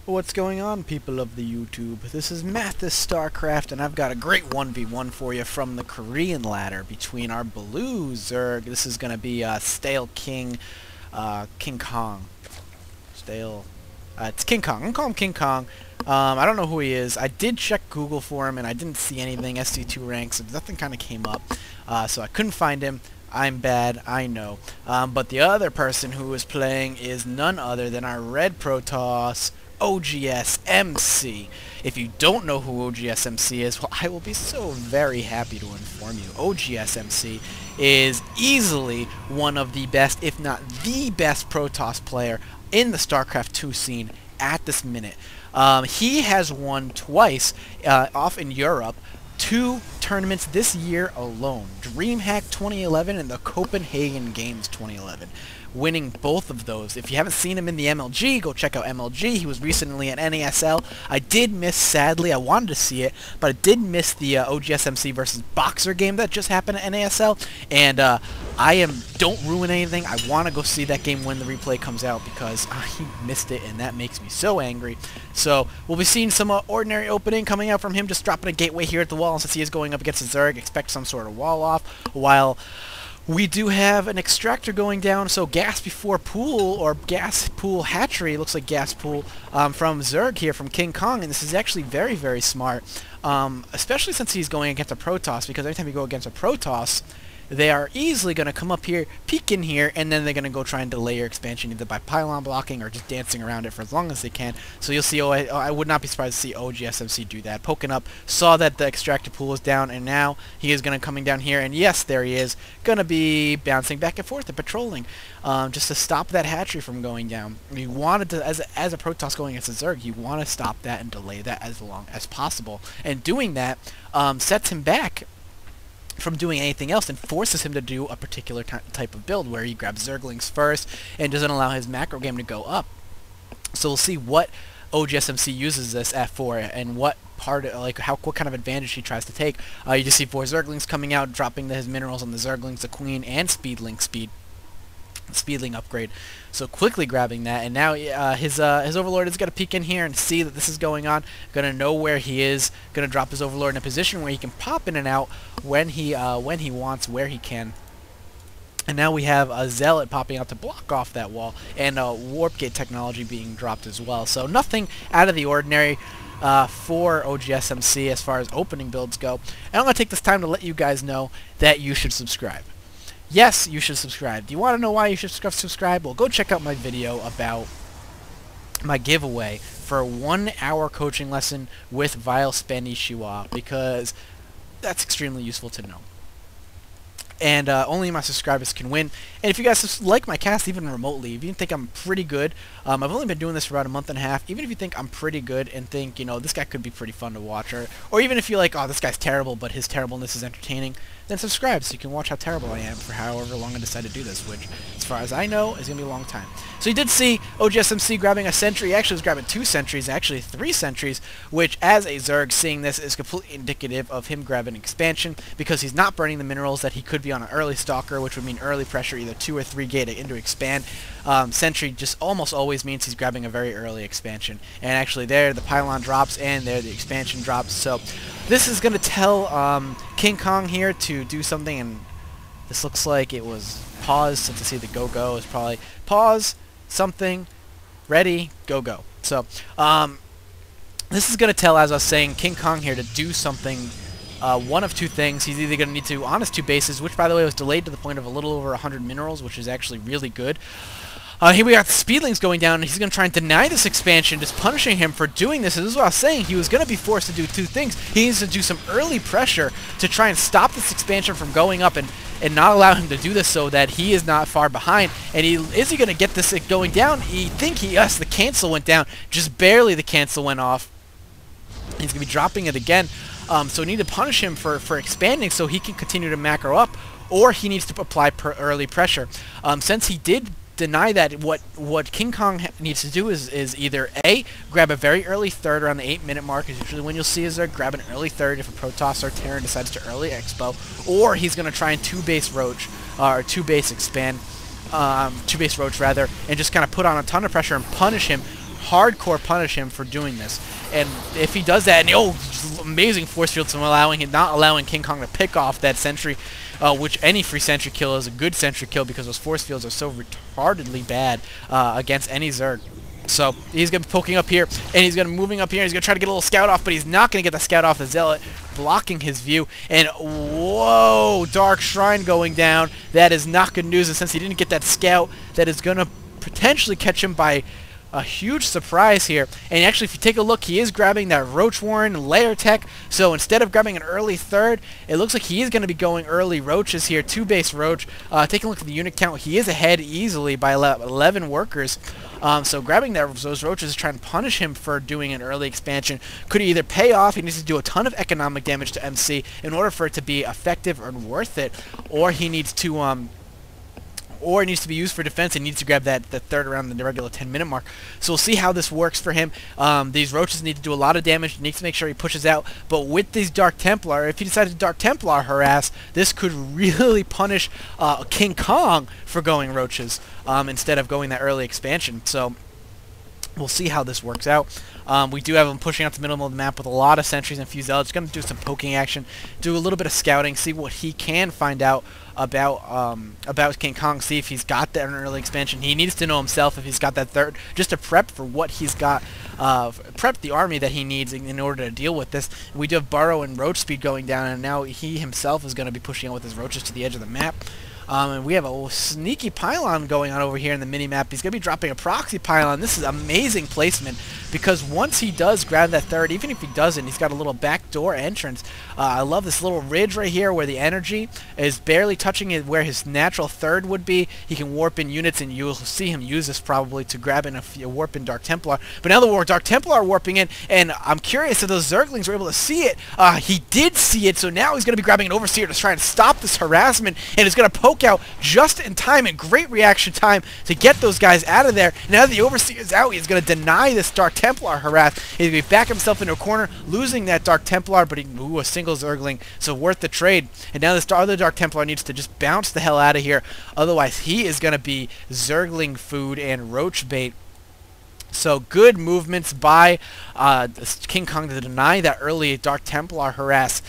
What's going on, people of the YouTube? This is Mathis StarCraft, and I've got a great 1v1 for you from the Korean ladder between our blue Zerg. This is going to be StarTaleKingKong. It's King Kong. I'm going to call him King Kong. I don't know who he is. I did check Google for him, and I didn't see anything. SC2 ranks, nothing kind of came up, so I couldn't find him. I'm bad, I know. But the other person who is playing is none other than our red Protoss, oGsMC. If you don't know who oGsMC is, well, I will be so very happy to inform you. oGsMC is easily one of the best, if not the best, Protoss player in the StarCraft 2 scene at this minute. He has won twice off in Europe, 2 tournaments this year alone. Dreamhack 2011 and the Copenhagen Games 2011. Winning both of those. If you haven't seen him in the MLG, go check out MLG. He was recently at NASL. I did miss, sadly, I wanted to see it, but I did miss the oGsMC versus Boxer game that just happened at NASL, and don't ruin anything. I want to go see that game when the replay comes out because he missed it, and that makes me so angry. So we'll be seeing some ordinary opening coming out from him, just dropping a gateway here at the wall, and since he is going up against a Zerg, expect some sort of wall off, while we do have an extractor going down, so gas before pool, or gas pool hatchery, looks like gas pool, from Zerg here, from King Kong, and this is actually very, very smart, especially since he's going against a Protoss, because anytime you go against a Protoss, they are easily going to come up here, peek in here, and then they're going to go try and delay your expansion either by pylon blocking or just dancing around it for as long as they can. So you'll see, I would not be surprised to see oGsMC do that. Poking up, saw that the extractor pool is down, and now he is going to coming down here, and yes, there he is, going to be bouncing back and forth and patrolling, just to stop that hatchery from going down. You wanted to, as a Protoss going against a Zerg, you want to stop that and delay that as long as possible. And doing that sets him back from doing anything else and forces him to do a particular type of build where he grabs Zerglings first and doesn't allow his macro game to go up. So we'll see what oGsMC uses this at for and what part, what kind of advantage he tries to take. You just see 4 Zerglings coming out, dropping his minerals on the Zerglings, the Queen, and Speedling upgrade, so quickly grabbing that, and now his Overlord is going to peek in here and see that this is going on, going to know where he is, going to drop his Overlord in a position where he can pop in and out when he wants, where he can. And now we have a Zealot popping out to block off that wall, and Warp Gate technology being dropped as well. So nothing out of the ordinary for oGsMC as far as opening builds go. And I'm going to take this time to let you guys know that you should subscribe. Yes, you should subscribe. Do you want to know why you should subscribe? Well, go check out my video about my giveaway for a 1-hour coaching lesson with Vile Spenny Shua, because that's extremely useful to know. And only my subscribers can win. And if you guys like my cast even remotely, if you think I'm pretty good, I've only been doing this for about a month and a half, even if you think I'm pretty good and think, you know, this guy could be pretty fun to watch, or even if you're like, oh, this guy's terrible, but his terribleness is entertaining, then subscribe so you can watch how terrible I am for however long I decide to do this, which, as far as I know, is going to be a long time. So you did see oGsMC grabbing a sentry. He actually was grabbing 2 sentries, actually 3 sentries, which, as a Zerg, seeing this is completely indicative of him grabbing expansion, because he's not burning the minerals that he could be on an early Stalker, which would mean early pressure, either 2 or 3 gate into expand. Sentry just almost always means he's grabbing a very early expansion. And actually there, the pylon drops, and there the expansion drops. So this is going to tell King Kong here to do something, and this looks like it was pause, since I see the go-go is probably pause, something, ready, go-go. So this is going to tell, as I was saying, King Kong here to do something, one of 2 things. He's either going to need to on his 2 bases, which by the way was delayed to the point of a little over 100 minerals, which is actually really good. Here we got the Speedlings going down, and he's going to try and deny this expansion, just punishing him for doing this. And this is what I was saying. He was going to be forced to do 2 things. He needs to do some early pressure to try and stop this expansion from going up and not allow him to do this so that he is not far behind. And is he going to get this going down? Yes, the cancel went down. Just barely the cancel went off. He's going to be dropping it again. So we need to punish him for expanding so he can continue to macro up, or he needs to apply early pressure. Since he did deny that, what King Kong needs to do is either A, grab a very early third around the 8-minute mark, is usually when you'll see is there, grab an early third if a Protoss or Terran decides to early expo, or he's going to try and 2-base roach, or 2-base expand, 2-base roach rather, and just kind of put on a ton of pressure and punish him hardcore punish him for doing this. And if he does that, and amazing force fields from not allowing King Kong to pick off that sentry, which any free sentry kill is a good sentry kill because those force fields are so retardedly bad against any Zerg. So he's going to be poking up here, and he's going to be moving up here. He's going to try to get a little scout off, but he's not going to get the scout off. The Zealot blocking his view. And whoa, Dark Shrine going down. That is not good news. And since he didn't get that scout, that is going to potentially catch him by a huge surprise here. And actually, if you take a look, he is grabbing that Roach Warren layer tech. So instead of grabbing an early third, it looks like he is going to be going early roaches here, 2 base roach. Taking a look at the unit count, he is ahead easily by 11 workers. So grabbing those roaches, trying to punish him for doing an early expansion, could either pay off, he needs to do a ton of economic damage to MC in order for it to be effective or worth it, or he needs to or it needs to be used for defense and needs to grab the third around the regular 10-minute mark. So we'll see how this works for him. These roaches need to do a lot of damage. He needs to make sure he pushes out. But with these Dark Templar, if he decides to Dark Templar harass, this could really punish King Kong for going roaches instead of going that early expansion. So we'll see how this works out. We do have him pushing out the middle of the map with a lot of sentries and few zealots. Going to do some poking action, do a little bit of scouting, see what he can find out about King Kong, see if he's got that in an early expansion. He needs to know himself if he's got that third, just to prep for what he's got, prep the army that he needs in order to deal with this. We do have Burrow and Roach speed going down, and now he himself is going to be pushing out with his roaches to the edge of the map. And we have a sneaky pylon going on over here in the mini-map. He's going to be dropping a proxy pylon. This is amazing placement because once he does grab that third, even if he doesn't, he's got a little backdoor entrance. I love this little ridge right here where the energy is barely touching it where his natural third would be. He can warp in units, and you'll see him use this probably to grab in a warp in Dark Templar. But now the Dark Templar are warping in, and I'm curious if those Zerglings were able to see it. He did see it, so now he's going to be grabbing an Overseer to try and stop this harassment, and it's going to poke out just in time, and great reaction time to get those guys out of there. Now that the Overseer is out, he's going to deny this Dark Templar harass. He's going to back himself into a corner, losing that Dark Templar, but a single Zergling, so worth the trade. And now this other Dark Templar needs to just bounce the hell out of here, otherwise he is going to be Zergling food and roach bait. So good movements by King Kong to deny that early Dark Templar harass.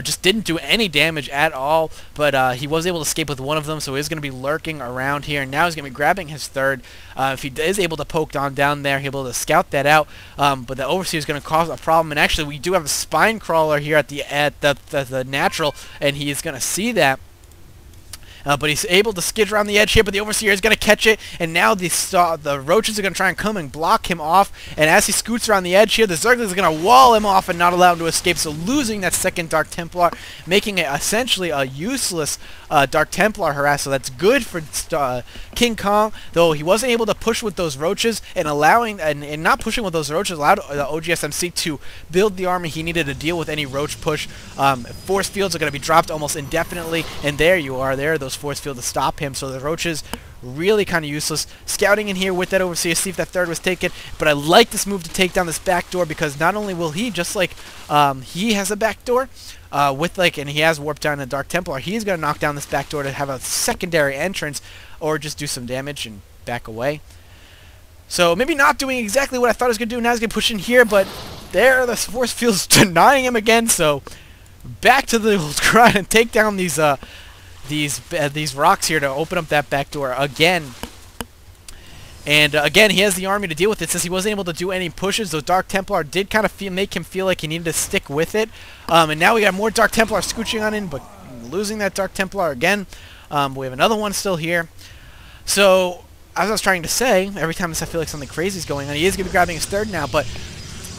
Just didn't do any damage at all, but he was able to escape with one of them, so he's going to be lurking around here. And now he's going to be grabbing his third. If he is able to poke down there, he'll be able to scout that out. But the Overseer is going to cause a problem. And actually, we do have a Spine Crawler here at the natural, and he is going to see that. But he's able to skid around the edge here, but the Overseer is going to catch it, and now the roaches are going to try and come and block him off, and as he scoots around the edge here, the Zerglings are going to wall him off and not allow him to escape, so losing that second Dark Templar, making it essentially a useless Dark Templar harass, so that's good for King Kong, though he wasn't able to push with those roaches, and not pushing with those roaches allowed oGsMC to build the army he needed to deal with any roach push. Force fields are going to be dropped almost indefinitely, and there you are, there are those force field to stop him, so the roaches really kind of useless. Scouting in here with that Overseer, see if that third was taken, but I like this move to take down this back door because not only will he, just like he has a back door, and he has warped down a Dark Templar, he's going to knock down this back door to have a secondary entrance or just do some damage and back away. So maybe not doing exactly what I thought I was going to do. Now he's going to push in here, but there the force field's denying him again, so back to the old grind and take down these rocks here to open up that back door again. And again, he has the army to deal with it since he wasn't able to do any pushes. Those Dark Templar did kind of make him feel like he needed to stick with it. And now we got more Dark Templar scooching on in, but losing that Dark Templar again. We have another one still here. So, as I was trying to say, every time I feel like something crazy is going on, he is going to be grabbing his third now, but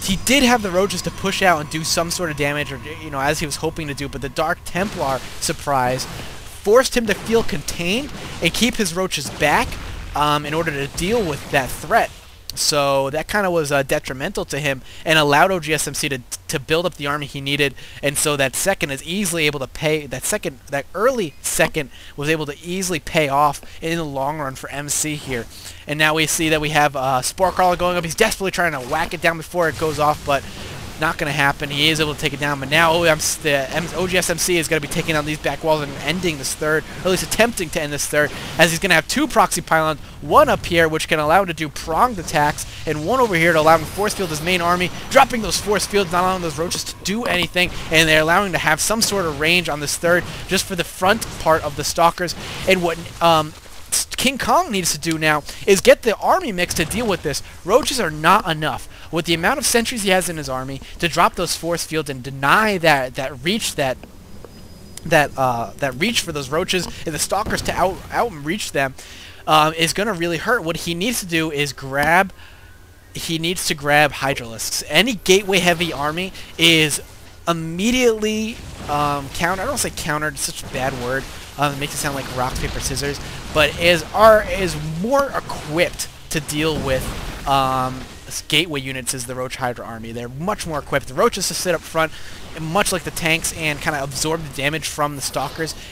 he did have the roaches to push out and do some sort of damage, or as he was hoping to do, but the Dark Templar surprise forced him to feel contained and keep his roaches back in order to deal with that threat. So that kind of was detrimental to him and allowed oGsMC to build up the army he needed, and so that second is easily able to pay, that early second was able to easily pay off in the long run for MC here. And now we see that we have Spore Crawler going up. He's desperately trying to whack it down before it goes off, but Not going to happen. He is able to take it down, but now oGsMC is going to be taking down these back walls and ending this third, or at least attempting to end this third, as he's going to have 2 proxy pylons, one up here, which can allow him to do pronged attacks, and one over here to allow him to force field his main army, dropping those force fields, not allowing those roaches to do anything, and they're allowing him to have some sort of range on this third, just for the front part of the Stalkers. And what King Kong needs to do now is get the army mix to deal with this. Roaches are not enough. With the amount of sentries he has in his army, to drop those force fields and deny that reach for those roaches and the Stalkers to outreach them is going to really hurt. What he needs to do is grab Hydralisks. Any gateway heavy army is immediately countered. I don't say countered, it's such a bad word. It makes it sound like rock, paper, scissors, but is more equipped to deal with gateway units as the Roach Hydra army. They're much more equipped. The Roaches to sit up front, much like the tanks, and kind of absorb the damage from the Stalkers.